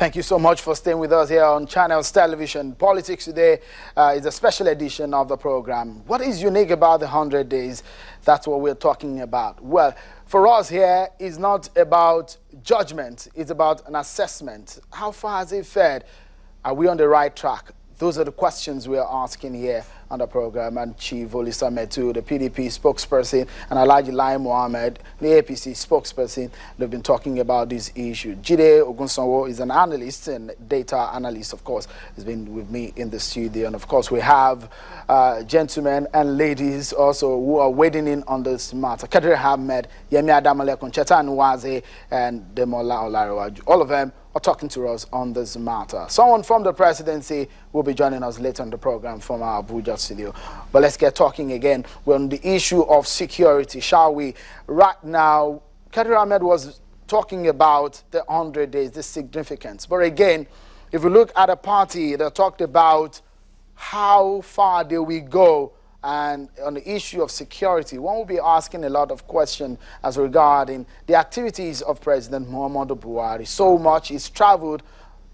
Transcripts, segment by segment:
Thank you so much for staying with us here on Channels Television. Politics Today is a special edition of the program. What is unique about the 100 days? That's what we're talking about. Well, for us here, it's not about judgment. It's about an assessment. How far has it fared? Are we on the right track? Those are the questions we are asking here on the program. And Chief Olisa Metu, the PDP spokesperson, and Alhaji Lai Mohammed, the APC spokesperson, they've been talking about this issue. Jide Ogunsonwo is an analyst and data analyst, of course, has been with me in the studio. And of course, we have gentlemen and ladies also who are wading in on this matter. Kadri Ahmed, Yemi Adamale Koncheta Nwaze, and Demola Olarawaju. All of them are talking to us on this matter. Someone from the presidency will be joining us later on the program from our Abuja studio. But let's get talking again. We're on the issue of security, shall we? Right now, Kadri Ahmed was talking about the 100 days, the significance. But again, if we look at a party that talked about how far did we go, and on the issue of security, one will be asking a lot of questions as regarding the activities of President Muhammadu Buhari. So much he's traveled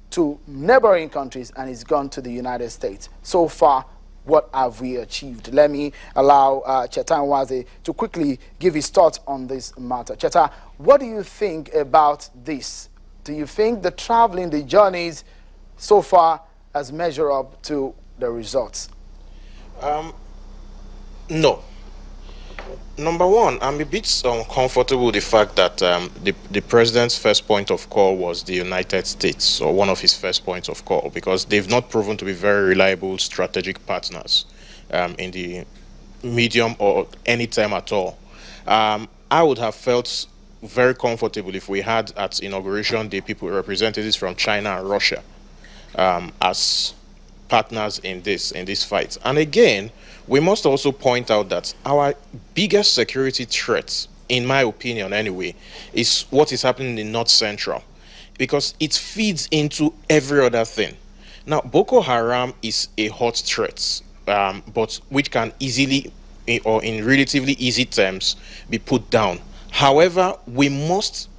to neighboring countries and he's gone to the United States. So far, what have we achieved? Let me allow Cheta Nwaze to quickly give his thoughts on this matter. Cheta, what do you think about this? Do you think the traveling, the journeys so far has measured up to the results? No. Number one, I'm a bit uncomfortable with the fact that the president's first point of call was the United States, or one of his first points of call, because they've not proven to be very reliable strategic partners in the medium or any time at all. I would have felt very comfortable if we had at inauguration day people, representatives from China and Russia as partners in this fight. And again, we must also point out that our biggest security threat, in my opinion anyway, is what is happening in North Central, because it feeds into every other thing. Now, Boko Haram is a hot threat, but which can easily, or in relatively easy terms, be put down. However, we must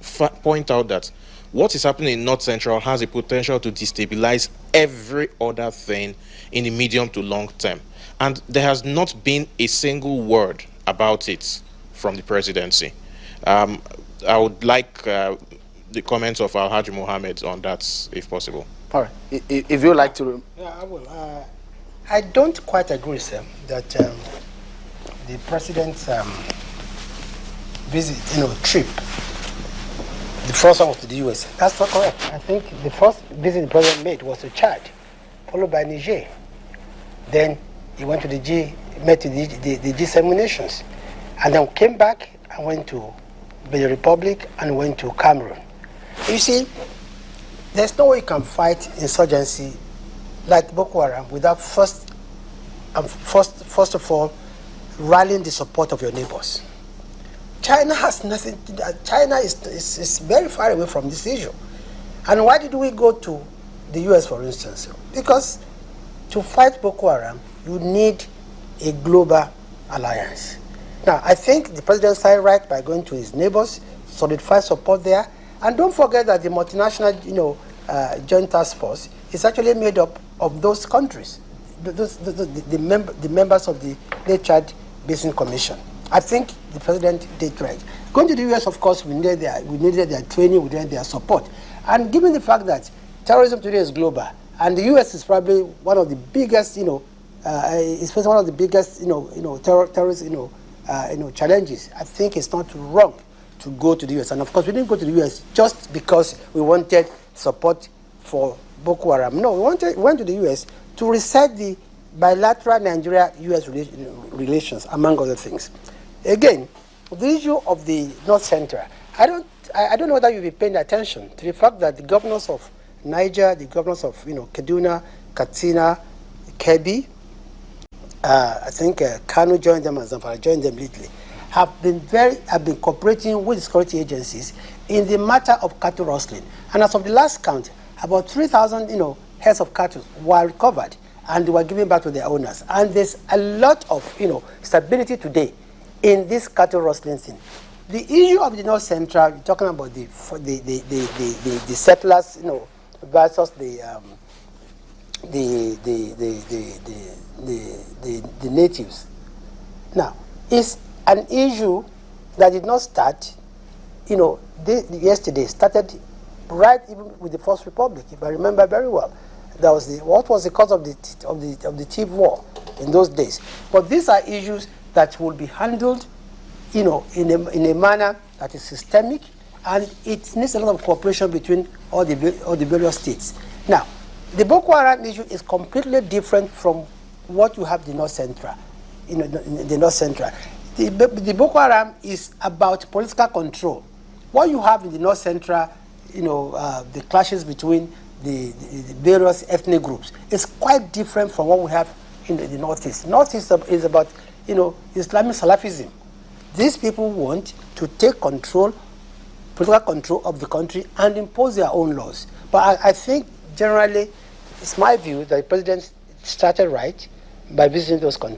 point out that what is happening in North Central has a potential to destabilize every other thing in the medium to long term. And there has not been a single word about it from the presidency. I would like the comments of Alhaji Mohammed on that, if possible. All right. If you like to... Yeah, I will. I don't quite agree, sir, that the president's visit, trip, the first one was to the U.S. That's not correct. I think the first visit the president made was to Chad, followed by Niger. Then he went to met the G7 nations, and then came back and went to Benin Republic and went to Cameroon. You see, there's no way you can fight insurgency like Boko Haram without first of all rallying the support of your neighbors. China has nothing. China is very far away from this issue. And why did we go to the U.S., for instance? Because to fight Boko Haram, you need a global alliance. Now, I think the president started right by going to his neighbors, solidify support there, and don't forget that the multinational, joint task force is actually made up of those countries, the members of the Lake Chad Basin Commission. I think the president did right. Going to the U.S., of course, we needed their training, we needed their support, and given the fact that terrorism today is global, and the U.S. is probably one of the biggest, it's one of the biggest, terrorist, challenges. I think it's not wrong to go to the U.S. And of course, we didn't go to the U.S. just because we wanted support for Boko Haram. No, we went to the U.S. to reset the bilateral Nigeria-U.S. relations, among other things. Again, the issue of the North Central, I don't know whether you'll be paying attention to the fact that the governors of Niger, the governors of Kaduna, Katsina, Kebbi, I think Kano joined them and Zamfara joined them lately, have been cooperating with the security agencies in the matter of cattle rustling. And as of the last count, about 3,000 heads of cattle were recovered and they were given back to their owners. And there's a lot of stability today in this cattle rustling thing. The issue of the North Central, you're talking about the settlers, versus the natives. Now, it's an issue that did not start, yesterday. Started right even with the First Republic, if I remember very well. That was what was the cause of the Tiv War in those days. But these are issues that will be handled, in a manner that is systemic, and it needs a lot of cooperation between all the various states. Now, the Boko Haram issue is completely different from what you have in the North Central. The North Central, the Boko Haram is about political control. What you have in the North Central, the clashes between the various ethnic groups is quite different from what we have in the Northeast. Northeast is about, Islamic Salafism. These people want to take control, political control of the country and impose their own laws. But I think generally, it's my view that the president started right by visiting those countries.